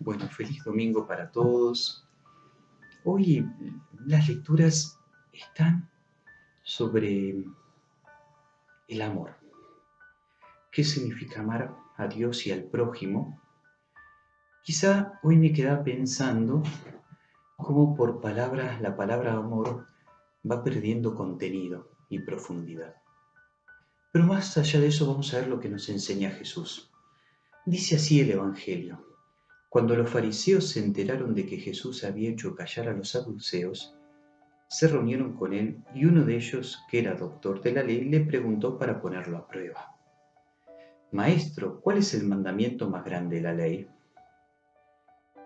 Bueno, feliz domingo para todos. Hoy las lecturas están sobre el amor. ¿Qué significa amar a Dios y al prójimo? Quizá hoy me queda pensando cómo por palabras la palabra amor va perdiendo contenido y profundidad. Pero más allá de eso vamos a ver lo que nos enseña Jesús. Dice así el Evangelio. Cuando los fariseos se enteraron de que Jesús había hecho callar a los saduceos, se reunieron con él y uno de ellos, que era doctor de la ley, le preguntó para ponerlo a prueba: Maestro, ¿cuál es el mandamiento más grande de la ley?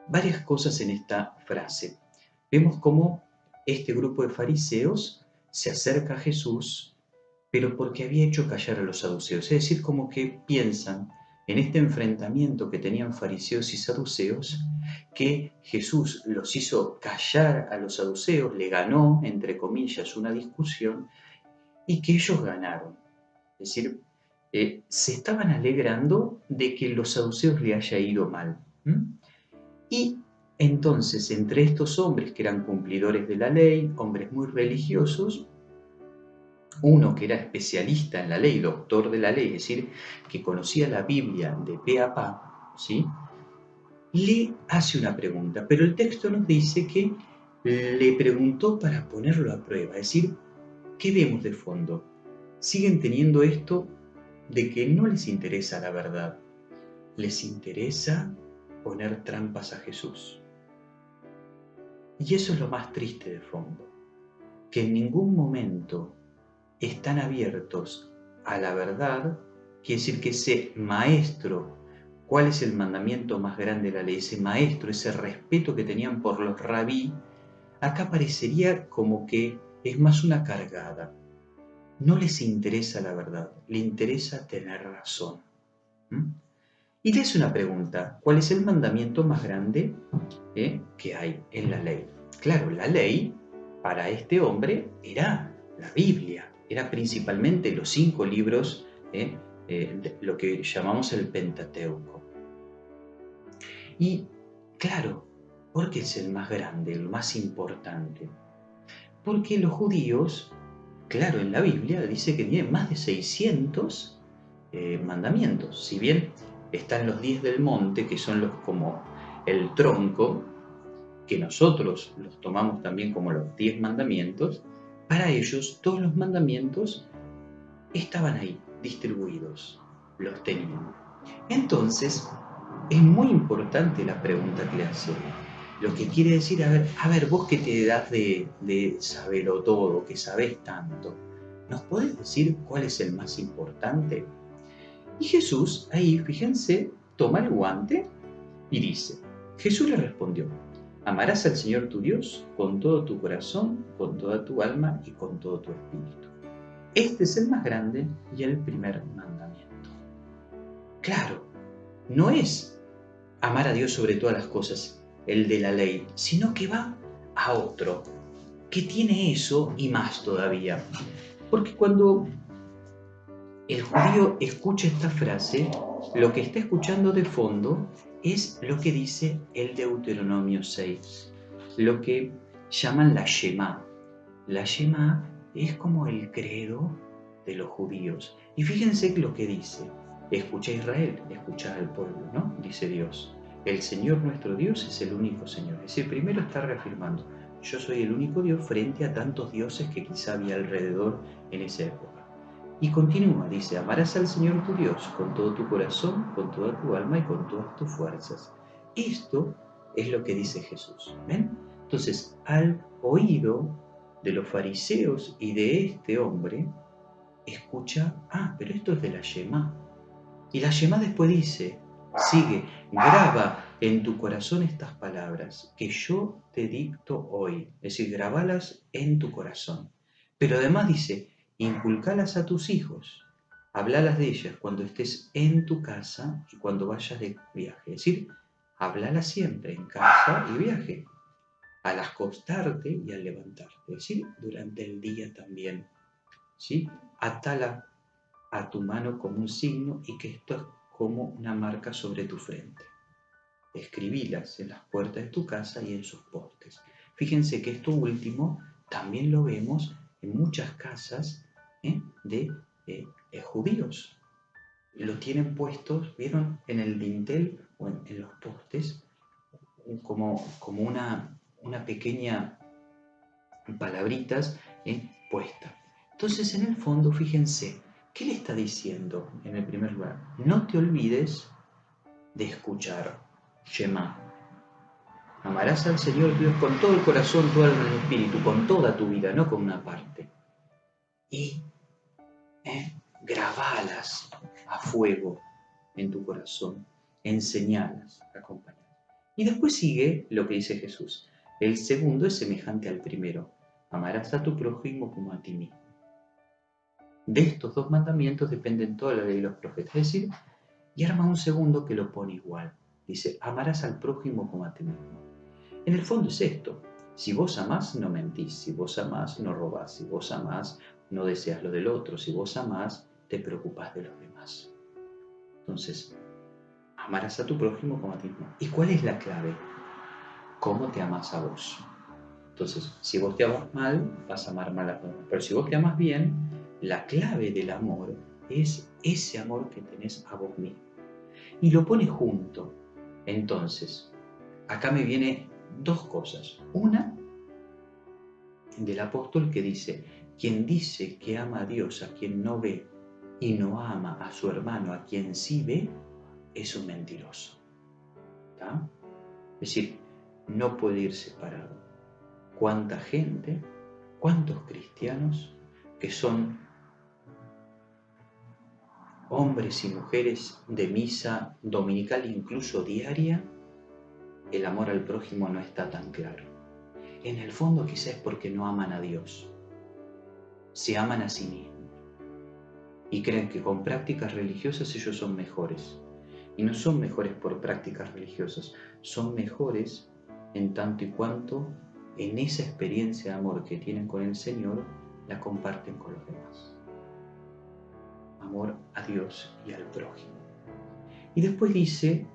Varias cosas en esta frase. Vemos cómo este grupo de fariseos se acerca a Jesús, pero porque había hecho callar a los saduceos. Es decir, como que piensan en este enfrentamiento que tenían fariseos y saduceos, que Jesús los hizo callar a los saduceos, le ganó, entre comillas, una discusión, y que ellos ganaron. Es decir, se estaban alegrando de que los saduceos le haya ido mal. Y entonces, entre estos hombres que eran cumplidores de la ley, hombres muy religiosos, uno que era especialista en la ley, doctor de la ley, es decir, que conocía la Biblia de pe a pa, ¿sí? Le hace una pregunta, pero el texto nos dice que le preguntó para ponerlo a prueba, es decir, ¿qué vemos de fondo? Siguen teniendo esto de que no les interesa la verdad, les interesa poner trampas a Jesús. Y eso es lo más triste de fondo, que en ningún momento están abiertos a la verdad, quiere decir que ese maestro, ¿cuál es el mandamiento más grande de la ley? Ese maestro, ese respeto que tenían por los rabí, acá parecería como que es más una cargada. No les interesa la verdad, le interesa tener razón. Y le hace una pregunta: ¿cuál es el mandamiento más grande que hay en la ley? Claro, la ley para este hombre era la Biblia, era principalmente los 5 libros, lo que llamamos el Pentateuco. Y claro, ¿por qué es el más grande, el más importante? Porque los judíos, claro, en la Biblia dice que tienen más de 600 mandamientos. Si bien están los 10 del monte, que son los como el tronco, que nosotros los tomamos también como los 10 mandamientos, para ellos todos los mandamientos estaban ahí, distribuidos, los tenían. Entonces, es muy importante la pregunta que le hace. Lo que quiere decir, a ver, vos que te das de saberlo todo, que sabés tanto, ¿nos podés decir cuál es el más importante? Y Jesús, ahí, fíjense, toma el guante y dice, Jesús le respondió: amarás al Señor tu Dios con todo tu corazón, con toda tu alma y con todo tu espíritu. Este es el más grande y el primer mandamiento. Claro, no es amar a Dios sobre todas las cosas, el de la ley, sino que va a otro, que tiene eso y más todavía. Porque cuando el judío escucha esta frase, lo que está escuchando de fondo es lo que dice el Deuteronomio 6, lo que llaman la Shema. La Shema es como el credo de los judíos. Y fíjense lo que dice: escucha a Israel, escucha al pueblo, ¿no? Dice Dios. El Señor nuestro Dios es el único Señor. Es decir, primero está reafirmando: yo soy el único Dios frente a tantos dioses que quizá había alrededor en esa época. Y continúa, dice: amarás al Señor tu Dios con todo tu corazón, con toda tu alma y con todas tus fuerzas. Esto es lo que dice Jesús. ¿Ven? Entonces, al oído de los fariseos y de este hombre, escucha, pero esto es de la Shema. Y la Shema después dice, sigue, graba en tu corazón estas palabras que yo te dicto hoy. Es decir, grabalas en tu corazón. Pero además dice, inculcalas a tus hijos, hablalas de ellas cuando estés en tu casa y cuando vayas de viaje. Es decir, hablalas siempre en casa y viaje, al acostarte y al levantarte. Es decir, durante el día también. ¿Sí? Atala a tu mano como un signo y que esto es como una marca sobre tu frente. escribílas en las puertas de tu casa y en sus postes. Fíjense que esto último también lo vemos en muchas casas de judíos. Lo tienen puestos, ¿vieron? En el dintel o en los postes, como una pequeña palabritas puesta. Entonces, en el fondo, fíjense, ¿qué le está diciendo en el primer lugar? No te olvides de escuchar. Shema. Amarás al Señor tu Dios con todo el corazón, todo el espíritu, con toda tu vida, no con una parte. Y grabalas a fuego en tu corazón, enseñalas, acompañalas. Y después sigue lo que dice Jesús. El segundo es semejante al primero. Amarás a tu prójimo como a ti mismo. De estos dos mandamientos dependen toda la ley y los profetas. Es decir, y arma un segundo que lo pone igual. Dice, amarás al prójimo como a ti mismo. En el fondo es esto. Si vos amás, no mentís. Si vos amás, no robás. Si vos amás, no deseas lo del otro. Si vos amás, te preocupás de los demás. Entonces, amarás a tu prójimo como a ti mismo. ¿Y cuál es la clave? ¿Cómo te amás a vos? Entonces, si vos te amas mal, vas a amar mal a los demás. Pero si vos te amas bien, la clave del amor es ese amor que tenés a vos mismo. Y lo pone junto. Entonces, acá me viene dos cosas. Una, del apóstol que dice, quien dice que ama a Dios a quien no ve y no ama a su hermano a quien sí ve, es un mentiroso. ¿Está? Es decir, no puede ir separado. ¿Cuánta gente, cuántos cristianos que son hombres y mujeres de misa dominical, incluso diaria, el amor al prójimo no está tan claro? En el fondo quizás es porque no aman a Dios, se aman a sí mismos y creen que con prácticas religiosas ellos son mejores. Y no son mejores por prácticas religiosas, son mejores en tanto y cuanto en esa experiencia de amor que tienen con el Señor, la comparten con los demás. Amor a Dios y al prójimo. Y después dice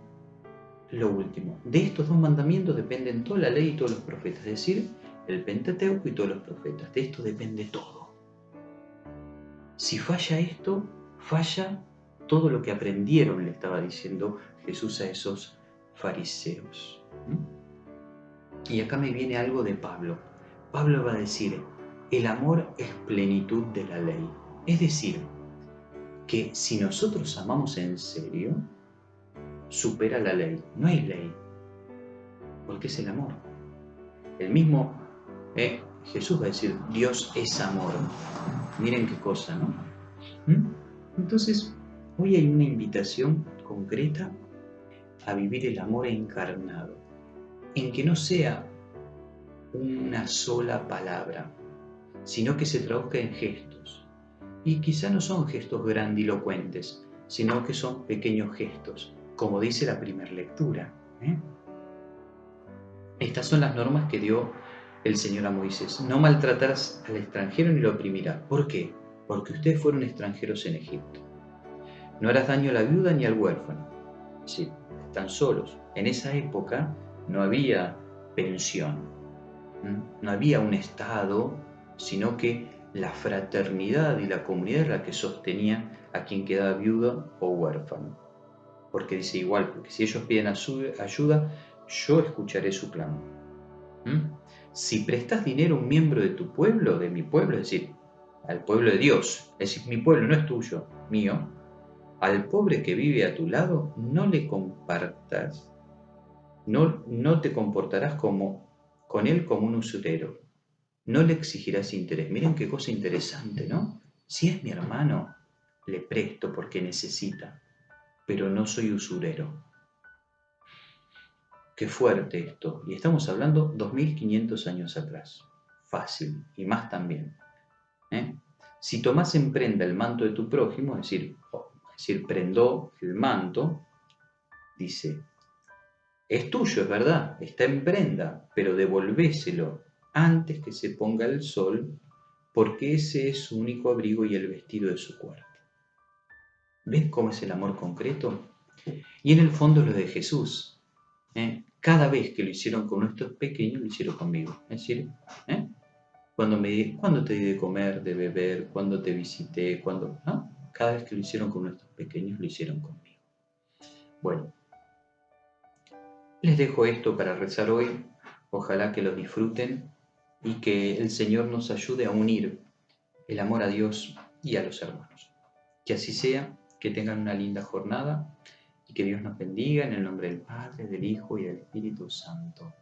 lo último, de estos dos mandamientos dependen toda la ley y todos los profetas, es decir, el Pentateuco y todos los profetas. De esto depende todo. Si falla esto, falla todo lo que aprendieron, le estaba diciendo Jesús a esos fariseos. Y acá me viene algo de Pablo. Pablo va a decir, el amor es plenitud de la ley. Es decir, que si nosotros amamos en serio, supera la ley. No hay ley, porque es el amor. El mismo Jesús va a decir, Dios es amor. Miren qué cosa, ¿no? Entonces, hoy hay una invitación concreta a vivir el amor encarnado, en que no sea una sola palabra, sino que se traduzca en gestos. Y quizá no son gestos grandilocuentes, sino que son pequeños gestos, como dice la primera lectura. Estas son las normas que dio el Señor a Moisés. No maltratarás al extranjero ni lo oprimirás. ¿Por qué? Porque ustedes fueron extranjeros en Egipto. No harás daño a la viuda ni al huérfano. Sí, están solos. En esa época no había pensión, no había un Estado, sino que la fraternidad y la comunidad era la que sostenía a quien quedaba viudo o huérfano. Porque dice igual, porque si ellos piden ayuda, yo escucharé su clamor. Si prestas dinero a un miembro de tu pueblo, de mi pueblo, es decir, al pueblo de Dios, es decir, mi pueblo no es tuyo, mío, al pobre que vive a tu lado, no le compartas, no te comportarás con él como un usurero, no le exigirás interés. Miren qué cosa interesante, ¿no? Si es mi hermano, le presto porque necesita, pero no soy usurero. Qué fuerte esto, y estamos hablando 2500 años atrás. Fácil, y más también. Si tomás en prenda el manto de tu prójimo, es decir, prendó el manto, dice, es tuyo, es verdad, está en prenda, pero devolvéselo antes que se ponga el sol, porque ese es su único abrigo y el vestido de su cuerpo. ¿Ves cómo es el amor concreto? Y en el fondo lo de Jesús. Cada vez que lo hicieron con nuestros pequeños, lo hicieron conmigo. Es decir, ¿eh? Cuando te di de comer, de beber, cuando te visité, cuando, ¿no? Cada vez que lo hicieron con nuestros pequeños, lo hicieron conmigo. Bueno, les dejo esto para rezar hoy. Ojalá que lo disfruten y que el Señor nos ayude a unir el amor a Dios y a los hermanos. Que así sea, que tengan una linda jornada y que Dios nos bendiga en el nombre del Padre, del Hijo y del Espíritu Santo.